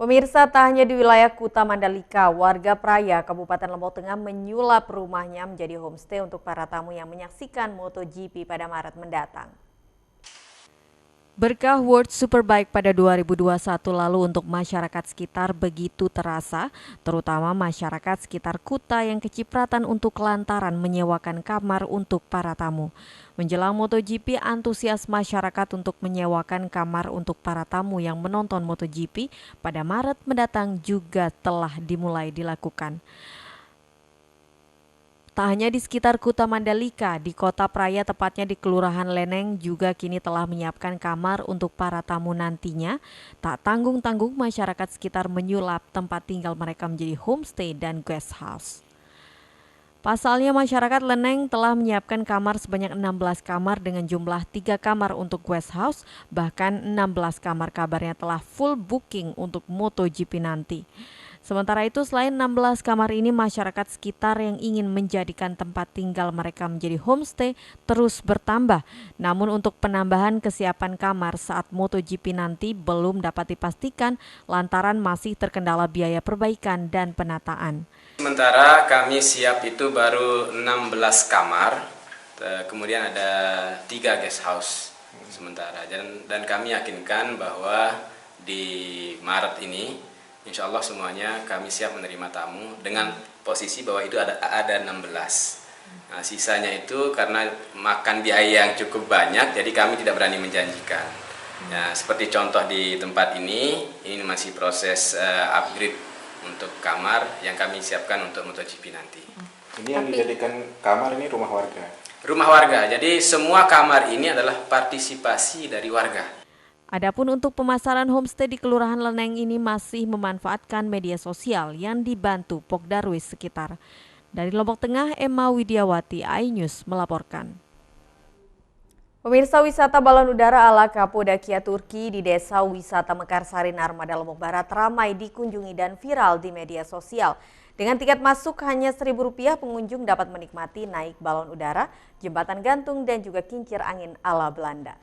Pemirsa, tak hanya di wilayah Kuta Mandalika, warga Praya, Kabupaten Lombok Tengah menyulap rumahnya menjadi homestay untuk para tamu yang menyaksikan MotoGP pada Maret mendatang. Berkah World Superbike pada 2021 lalu untuk masyarakat sekitar begitu terasa, terutama masyarakat sekitar Kuta yang kecipratan untuk lantaran menyewakan kamar untuk para tamu. Menjelang MotoGP, antusias masyarakat untuk menyewakan kamar untuk para tamu yang menonton MotoGP pada Maret mendatang juga telah dimulai dilakukan. Tak hanya di sekitar Kuta Mandalika, di Kota Praya tepatnya di Kelurahan Leneng juga kini telah menyiapkan kamar untuk para tamu nantinya. Tak tanggung-tanggung masyarakat sekitar menyulap tempat tinggal mereka menjadi homestay dan guest house. Pasalnya masyarakat Leneng telah menyiapkan kamar sebanyak 16 kamar dengan jumlah 3 kamar untuk guest house, bahkan 16 kamar kabarnya telah full booking untuk MotoGP nanti. Sementara itu, selain 16 kamar ini, masyarakat sekitar yang ingin menjadikan tempat tinggal mereka menjadi homestay terus bertambah. Namun untuk penambahan kesiapan kamar saat MotoGP nanti belum dapat dipastikan lantaran masih terkendala biaya perbaikan dan penataan. Sementara kami siap itu baru 16 kamar, kemudian ada 3 guest house sementara. Dan kami yakinkan bahwa di Maret ini insya Allah semuanya kami siap menerima tamu dengan posisi bahwa itu ada 16. Nah, sisanya itu karena makan biaya yang cukup banyak, jadi kami tidak berani menjanjikan. Nah, seperti contoh di tempat ini masih proses upgrade untuk kamar yang kami siapkan untuk MotoGP nanti. Ini yang dijadikan kamar ini rumah warga? Rumah warga, jadi semua kamar ini adalah partisipasi dari warga. Adapun untuk pemasaran homestay di Kelurahan Leneng ini masih memanfaatkan media sosial yang dibantu Pokdarwis sekitar. Dari Lombok Tengah, Emma Widiawati, iNews melaporkan. Pemirsa, wisata balon udara ala Kapodakia Turki di Desa Wisata Mekarsari Narmada Lombok Barat ramai dikunjungi dan viral di media sosial. Dengan tiket masuk hanya Rp1.000, pengunjung dapat menikmati naik balon udara, jembatan gantung dan juga kincir angin ala Belanda.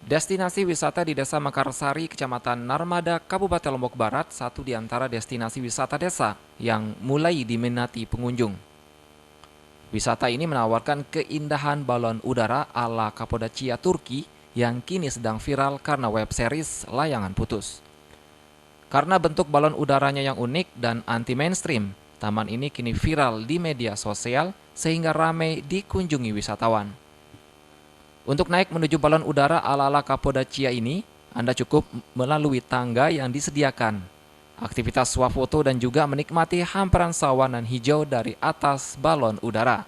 Destinasi wisata di Desa Mekarsari, Kecamatan Narmada, Kabupaten Lombok Barat, satu di antara destinasi wisata desa yang mulai diminati pengunjung. Wisata ini menawarkan keindahan balon udara ala Kapodakia Turki yang kini sedang viral karena web series Layangan Putus. Karena bentuk balon udaranya yang unik dan anti-mainstream, taman ini kini viral di media sosial sehingga ramai dikunjungi wisatawan. Untuk naik menuju balon udara ala-ala Kapodakia ini, Anda cukup melalui tangga yang disediakan. Aktivitas swafoto dan juga menikmati hamparan sawanan hijau dari atas balon udara.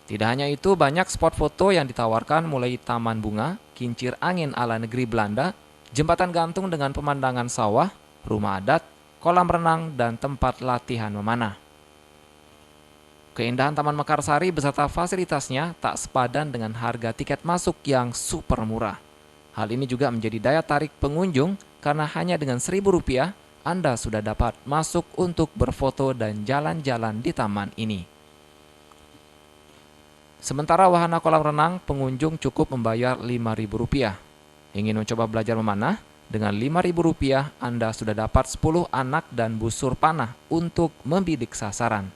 Tidak hanya itu, banyak spot foto yang ditawarkan mulai taman bunga, kincir angin ala negeri Belanda, jembatan gantung dengan pemandangan sawah, rumah adat, kolam renang, dan tempat latihan memanah. Keindahan Taman Mekarsari beserta fasilitasnya tak sepadan dengan harga tiket masuk yang super murah. Hal ini juga menjadi daya tarik pengunjung karena hanya dengan Rp1.000 Anda sudah dapat masuk untuk berfoto dan jalan-jalan di taman ini. Sementara wahana kolam renang, pengunjung cukup membayar Rp5.000. Ingin mencoba belajar memanah? Dengan Rp5.000 Anda sudah dapat 10 anak dan busur panah untuk membidik sasaran.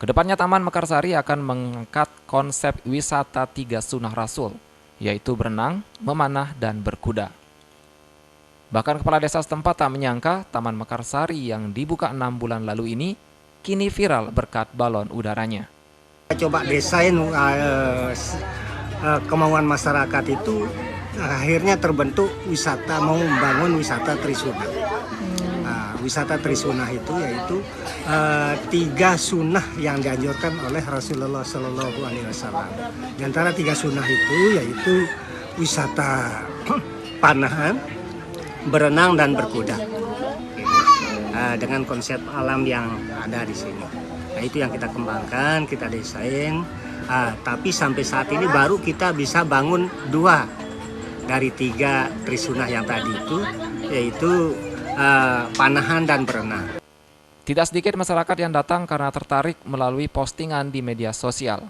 Kedepannya Taman Mekarsari akan mengangkat konsep wisata 3 sunnah Rasul, yaitu berenang, memanah, dan berkuda. Bahkan kepala desa setempat tak menyangka Taman Mekarsari yang dibuka 6 bulan lalu ini kini viral berkat balon udaranya. Coba desain kemauan masyarakat itu akhirnya terbentuk wisata, mau membangun wisata Trisuna. Wisata Trisuna itu yaitu 3 sunnah yang dianjurkan oleh Rasulullah Shallallahu Alaihi Wasallam. Di antara 3 sunnah itu yaitu wisata panahan, berenang dan berkuda. Dengan konsep alam yang ada di sini. Nah, itu yang kita kembangkan, kita desain. Tapi sampai saat ini baru kita bisa bangun 2 dari 3 Trisuna yang tadi itu, yaitu panahan dan berenang. Tidak sedikit masyarakat yang datang karena tertarik melalui postingan di media sosial.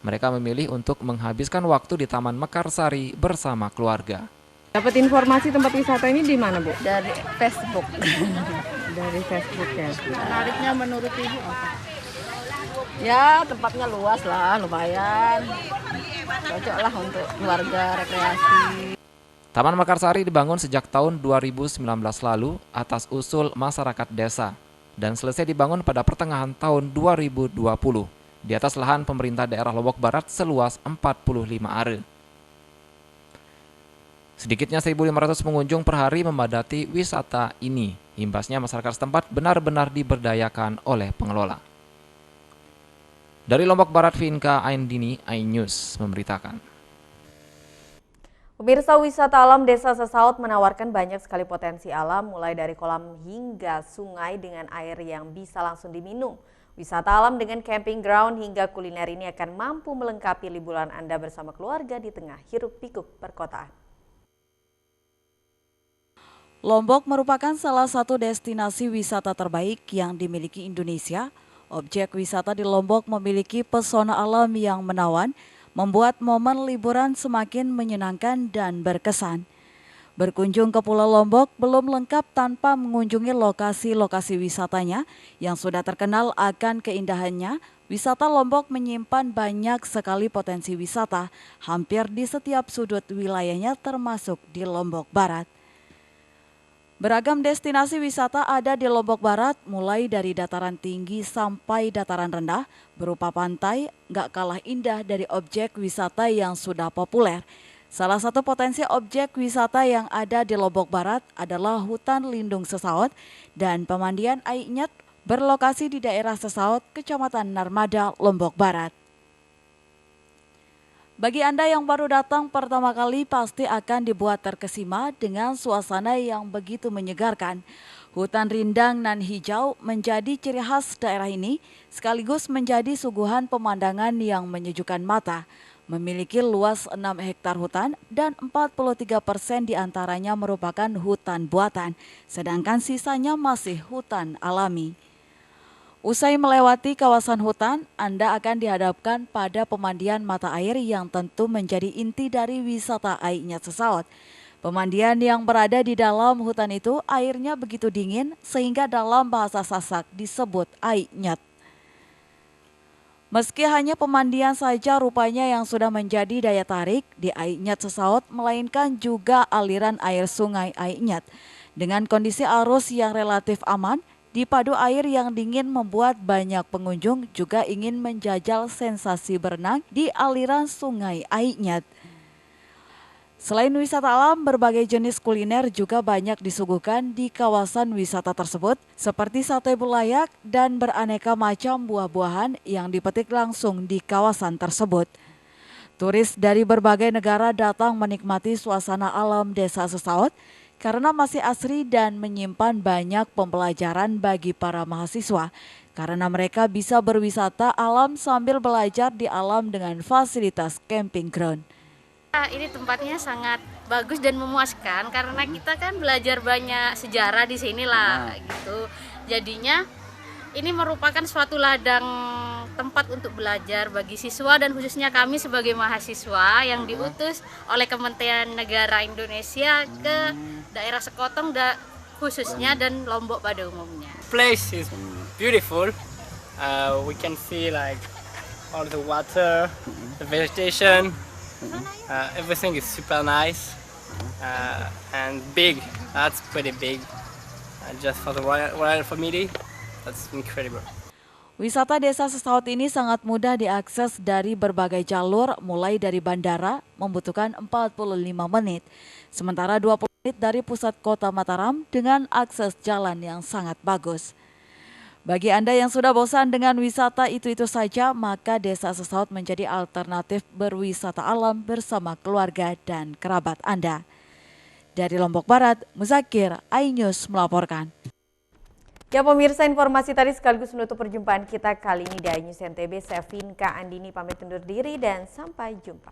Mereka memilih untuk menghabiskan waktu di Taman Mekarsari bersama keluarga. Dapat informasi tempat wisata ini di mana, Bu? Dari Facebook. Dari Facebook ya. Menariknya menurut Ibu apa? Ya tempatnya luas lah, lumayan. Cocok lah untuk keluarga rekreasi. Taman Mekarsari dibangun sejak tahun 2019 lalu atas usul masyarakat desa dan selesai dibangun pada pertengahan tahun 2020 di atas lahan pemerintah daerah Lombok Barat seluas 45 are. Sedikitnya 1.500 pengunjung per hari memadati wisata ini. Imbasnya masyarakat setempat benar-benar diberdayakan oleh pengelola. Dari Lombok Barat, Vinka Aindini, iNews memberitakan. Pemirsa, wisata alam Desa Sesaut menawarkan banyak sekali potensi alam, mulai dari kolam hingga sungai dengan air yang bisa langsung diminum. Wisata alam dengan camping ground hingga kuliner ini akan mampu melengkapi liburan Anda bersama keluarga di tengah hiruk-pikuk perkotaan. Lombok merupakan salah satu destinasi wisata terbaik yang dimiliki Indonesia. Objek wisata di Lombok memiliki pesona alam yang menawan, membuat momen liburan semakin menyenangkan dan berkesan. Berkunjung ke Pulau Lombok belum lengkap tanpa mengunjungi lokasi-lokasi wisatanya yang sudah terkenal akan keindahannya. Wisata Lombok menyimpan banyak sekali potensi wisata hampir di setiap sudut wilayahnya termasuk di Lombok Barat. Beragam destinasi wisata ada di Lombok Barat, mulai dari dataran tinggi sampai dataran rendah, berupa pantai, gak kalah indah dari objek wisata yang sudah populer. Salah satu potensi objek wisata yang ada di Lombok Barat adalah hutan lindung Sesaut dan pemandian Ainyet berlokasi di daerah Sesaut, Kecamatan Narmada, Lombok Barat. Bagi Anda yang baru datang pertama kali pasti akan dibuat terkesima dengan suasana yang begitu menyegarkan. Hutan rindang nan hijau menjadi ciri khas daerah ini sekaligus menjadi suguhan pemandangan yang menyejukkan mata. Memiliki luas 6 hektar hutan dan 43% diantaranya merupakan hutan buatan, sedangkan sisanya masih hutan alami. Usai melewati kawasan hutan, Anda akan dihadapkan pada pemandian mata air yang tentu menjadi inti dari wisata Ainyet Sesaut. Pemandian yang berada di dalam hutan itu airnya begitu dingin sehingga dalam bahasa Sasak disebut Ainyet. Meski hanya pemandian saja rupanya yang sudah menjadi daya tarik di Ainyet Sesaut, melainkan juga aliran air sungai Ainyet. Dengan kondisi arus yang relatif aman, dipadu air yang dingin membuat banyak pengunjung juga ingin menjajal sensasi berenang di aliran sungai Ainyet. Selain wisata alam, berbagai jenis kuliner juga banyak disuguhkan di kawasan wisata tersebut, seperti sate bulayak dan beraneka macam buah-buahan yang dipetik langsung di kawasan tersebut. Turis dari berbagai negara datang menikmati suasana alam Desa Sesaut, karena masih asri dan menyimpan banyak pembelajaran bagi para mahasiswa, karena mereka bisa berwisata alam sambil belajar di alam dengan fasilitas camping ground. Ini tempatnya sangat bagus dan memuaskan karena kita kan belajar banyak sejarah di sini lah gitu. Jadinya ini merupakan suatu ladang tempat untuk belajar bagi siswa dan khususnya kami sebagai mahasiswa yang diutus oleh Kementerian Negara Indonesia ke daerah Sekotong khususnya dan Lombok pada umumnya. Place is beautiful. We can see like all the water, the vegetation. Everything is super nice and big. That's pretty big. Just for the royal family, that's incredible. Wisata Desa Sesaut ini sangat mudah diakses dari berbagai jalur, mulai dari bandara membutuhkan 45 menit, sementara 20 menit dari pusat kota Mataram dengan akses jalan yang sangat bagus. Bagi Anda yang sudah bosan dengan wisata itu-itu saja, maka Desa Sesaut menjadi alternatif berwisata alam bersama keluarga dan kerabat Anda. Dari Lombok Barat, Muzakir, iNews melaporkan. Ya pemirsa, informasi tadi sekaligus menutup perjumpaan kita kali ini di iNews NTB. Saya Vinka Andini pamit undur diri dan sampai jumpa.